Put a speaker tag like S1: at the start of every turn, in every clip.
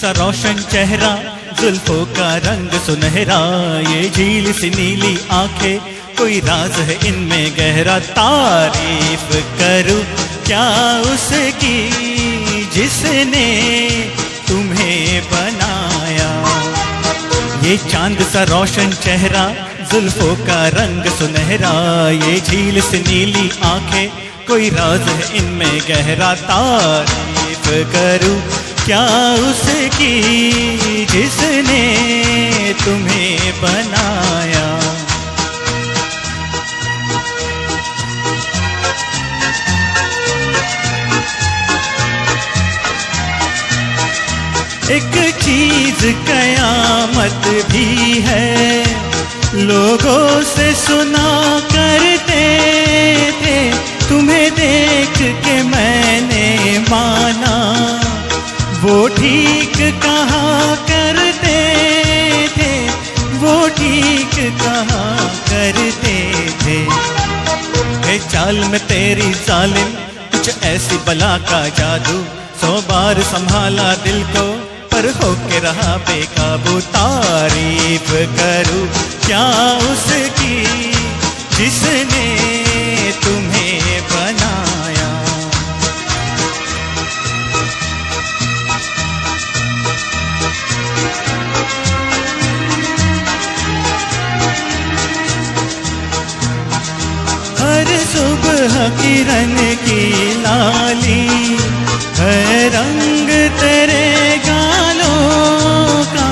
S1: सा रोशन चेहरा, जुल्फों का रंग सुनहरा, ये झील सी नीली आंखें, कोई राज है इनमें गहरा। तारीफ करूं क्या उसकी जिसने तुम्हें बनाया। ये चांद सा रोशन चेहरा, जुल्फों का रंग सुनहरा, ये झील से नीली आंखें, कोई राज है इनमें गहरा। तारीफ करूं क्या उसकी जिसने तुम्हें बनाया। एक चीज कयामत भी है, लोगों से सुना करते थे, तुम्हें देख के मैंने माना, वो ठीक कहा करते थे, वो ठीक कहा करते थे। हे चाल में तेरी जालिम, कुछ ऐसी बला का जादू, 100 बार संभाला दिल को पर होके रहा बेकाबू। तारीफ करूं क्या उसकी जिसने तुम्हें बनाया। हर सुबह किरण की लाली, है रंग तेरे गालों का,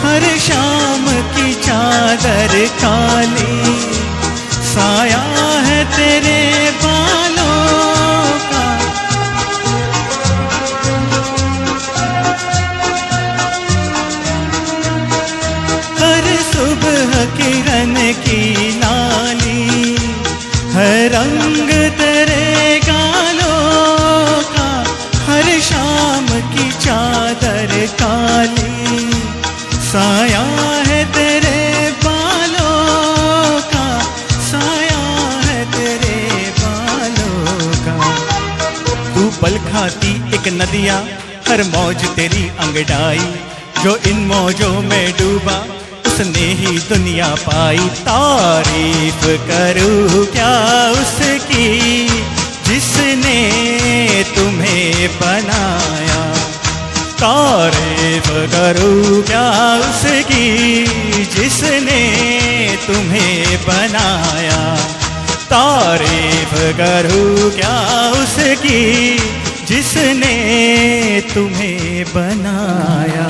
S1: हर शाम की चादर काली, साया है तेरे बालों का। हर सुबह किरण की लाली, है रंग तेरे गालों का, हर शाम की चादर काली, साया है तेरे बालों का, साया है तेरे बालों का। तू पल खाती एक नदिया, हर मौज तेरी अंगड़ाई, जो इन मौजों में डूबा उसने ही दुनिया पाई। तारीफ करूं क्या उसकी जिसने तुम्हें बनाया। तारीफ करूं क्या उसकी जिसने तुम्हें बनाया। तारीफ करूं क्या उसकी जिसने तुम्हें बनाया।